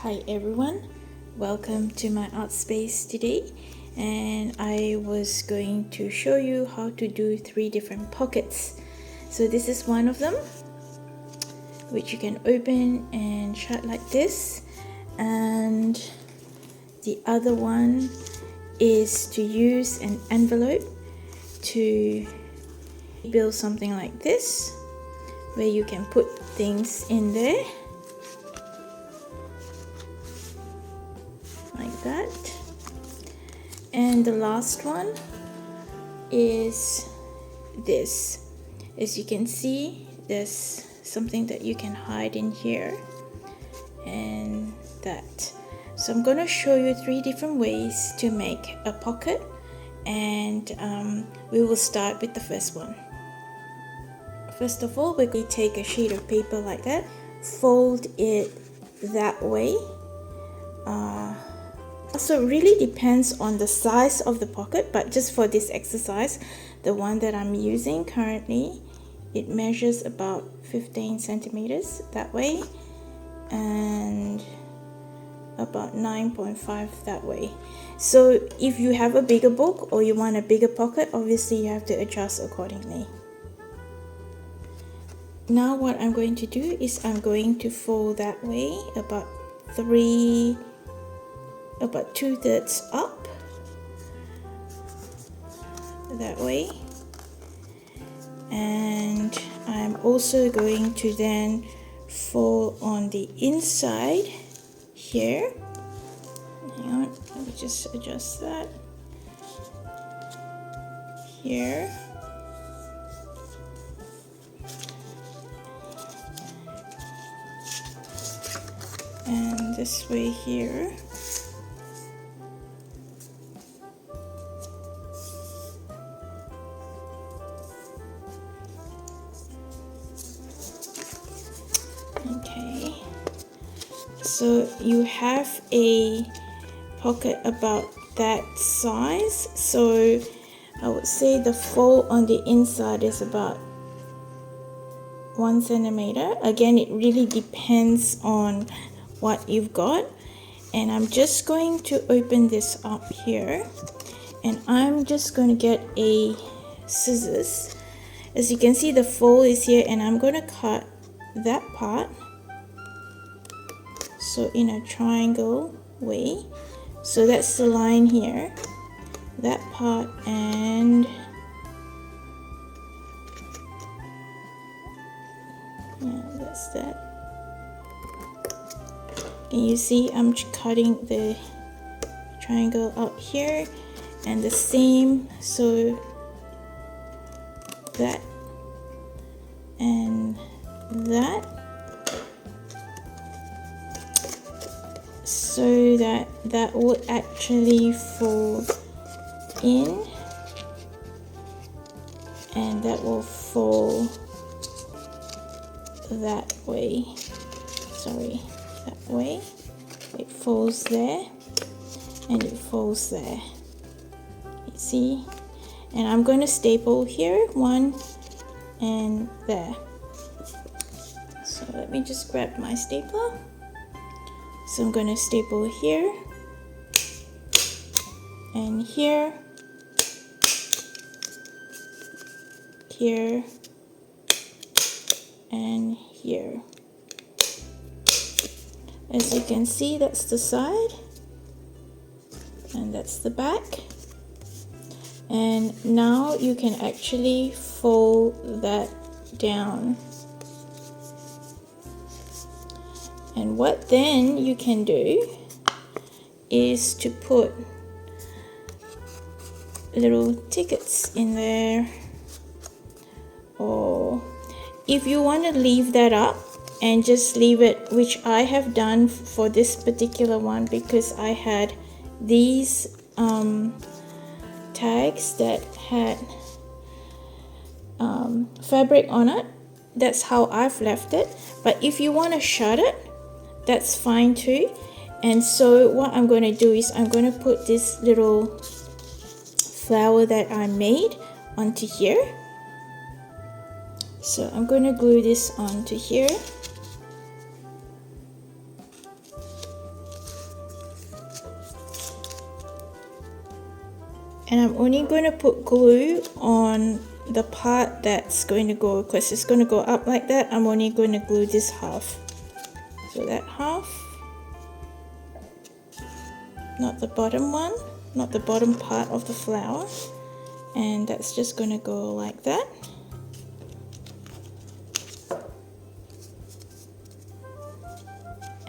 Hi everyone, welcome to my art space today, and I was going to show you how to do 3 different pockets. So this is one of them, which you can open and shut like this, and the other one is to use an envelope to build something like this, where you can put things in there like that. And the last one is this. As you can see, there's something that you can hide in here and that. So I'm going to show you 3 different ways to make a pocket, and we will start with the first one. First of all, we're going to take a sheet of paper like that, fold it that way. So it really depends on the size of the pocket, but just for this exercise, the one that I'm using currently, it measures about 15 centimeters that way and about 9.5 that way. So if you have a bigger book or you want a bigger pocket, obviously you have to adjust accordingly. Now what I'm going to do is I'm going to fold that way about 2/3 up that way, and I'm also going to then fold on the inside here. Hang on, let me just adjust that here. And this way here. Okay, so you have a pocket about that size, so I would say the fold on the inside is about 1 centimeter. Again, it really depends on what you've got, and I'm just going to open this up here, and I'm just going to get a scissors. As you can see, the fold is here, and I'm going to cut that part, so in a triangle way. So that's the line here, that part, and yeah, that's that. Can you see I'm cutting the triangle out here, and the same, so that and that, so that would actually fold in, and that will fold that way. Sorry, that way. It folds there and it folds there. You see? And I'm going to staple here, 1 and there. So let me just grab my stapler. So I'm going to staple here and here, here, and here. As you can see, that's the side and that's the back. And now you can actually fold that down. And what then you can do is to put little tickets in there, or if you want to leave that up and just leave it, which I have done for this particular one because I had these tags that had fabric on it. That's how I've left it, but if you want to shut it, that's fine too. And so what I'm going to do is I'm going to put this little flower that I made onto here. So I'm going to glue this onto here, and I'm only going to put glue on the part that's going to go, because it's going to go up like that. I'm only going to glue this half, so that half, not the bottom one, not the bottom part of the flower, and that's just going to go like that.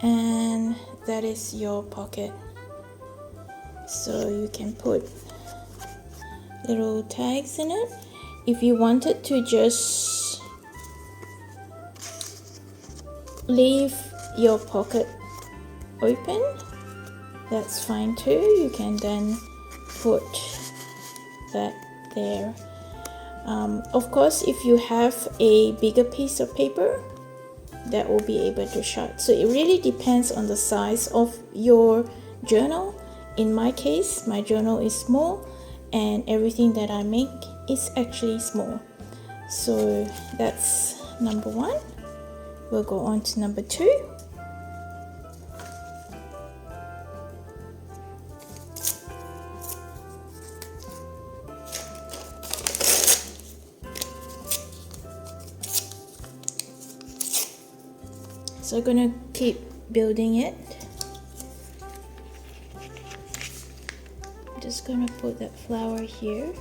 And that is your pocket. So you can put little tags in it. If you wanted to just leave your pocket open, that's fine too. You can then put that there. Of course, if you have a bigger piece of paper, that will be able to shut. So it really depends on the size of your journal. In my case, my journal is small and everything that I make is actually small. So that's number 1. We'll go on to number 2. So I'm gonna keep building it. I'm just gonna put that flower here.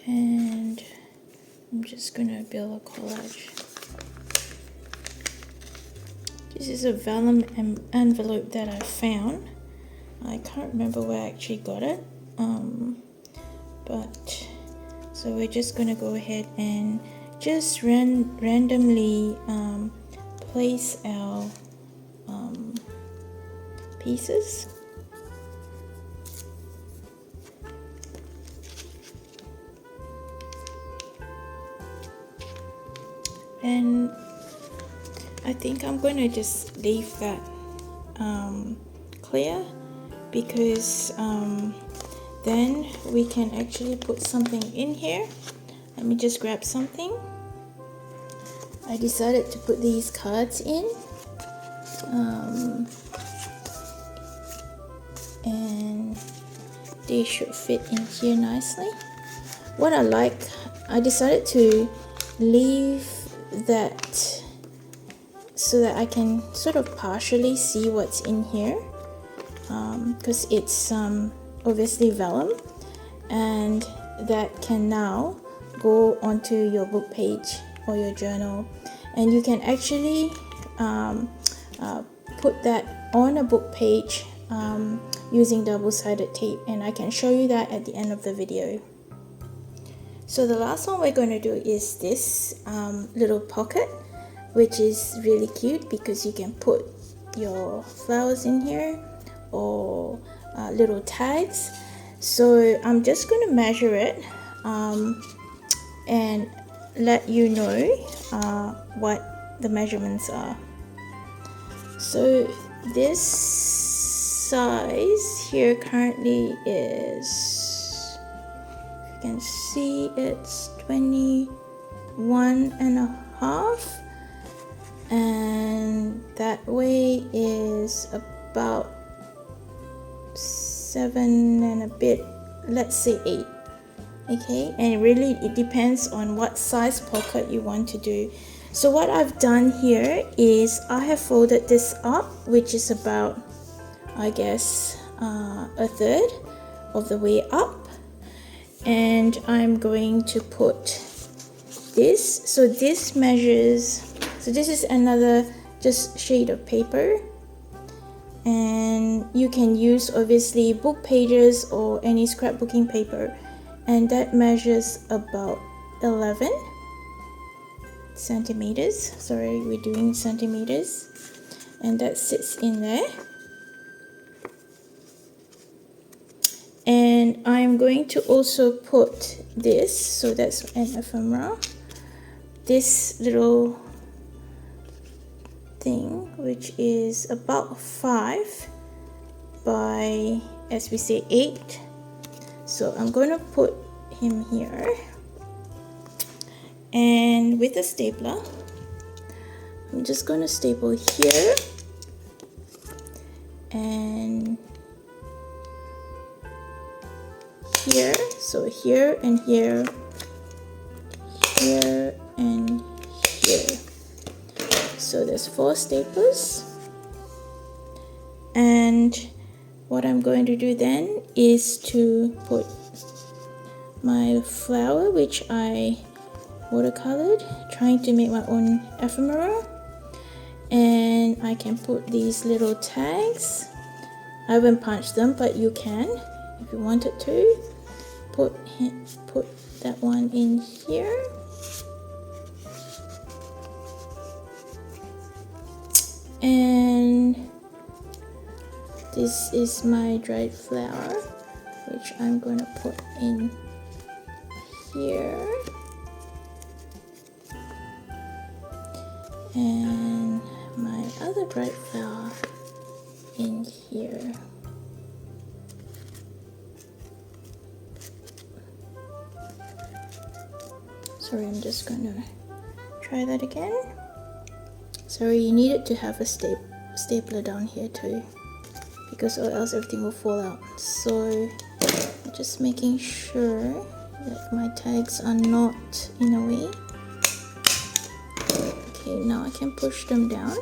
And I'm just gonna build a collage. This is a vellum envelope that I found. I can't remember where I actually got it. But so we're just gonna go ahead and just randomly place our pieces. And I think I'm going to just leave that clear, because then we can actually put something in here. Let me just grab something. I decided to put these cards in, and they should fit in here nicely. What I decided to leave that so that I can sort of partially see what's in here, because it's obviously vellum, and that can now go onto your book page or your journal, and you can actually put that on a book page using double-sided tape, and I can show you that at the end of the video. So the last one we're going to do is this little pocket, which is really cute because you can put your flowers in here or little tags. So I'm just going to measure it and let you know what the measurements are. So this size here currently is, you can see it's 21.5, and that way is about 7 and a bit, let's say 8. Okay, and really it depends on what size pocket you want to do. So what I've done here is I have folded this up, which is about, I guess, a third of the way up, and I'm going to put this. So this measures, so this is another just shade of paper, and you can use obviously book pages or any scrapbooking paper, and that measures about 11 centimeters. Sorry, we're doing centimeters, and that sits in there. And I'm going to also put this, so that's an ephemera, this little thing, which is about 5 by, as we say, 8. So I'm going to put him here, And with a stapler, I'm just going to staple here and here, so here and here, here and here. So there's 4 staples. And what I'm going to do then is to put my flower, which I watercolored, trying to make my own ephemera, and I can put these little tags. I haven't punched them, but you can if you wanted to. Put that one in here, and this is my dried flower, which I'm going to put in here. And my other dried flower in here. Sorry, I'm just gonna try that again. Sorry, you needed to have a stapler down here too, because or else everything will fall out. So just making sure that my tags are not in a way. Okay, now I can push them down.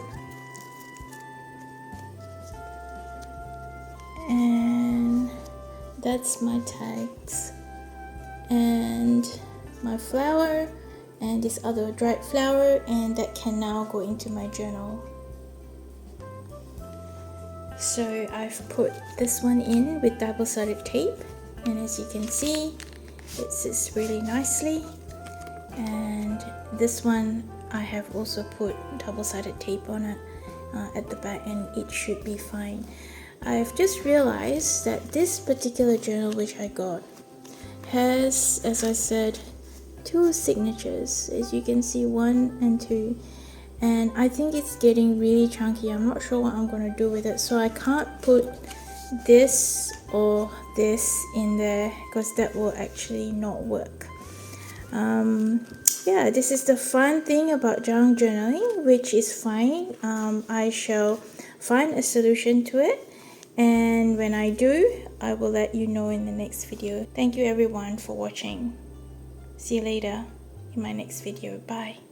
And that's my tags. And my flower and this other dried flower, and that can now go into my journal. So I've put this one in with double-sided tape, and as you can see, it sits really nicely. And this one I have also put double-sided tape on it at the back, and it should be fine. I've just realized that this particular journal which I got has, as I said, 2 signatures, as you can see, 1 and 2, and I think it's getting really chunky. I'm not sure what I'm going to do with it, so I can't put this or this in there because that will actually not work. Yeah, this is the fun thing about junk journaling, which is fine. I shall find a solution to it, and when I do, I will let you know in the next video. Thank you everyone for watching. See you later in my next video. Bye.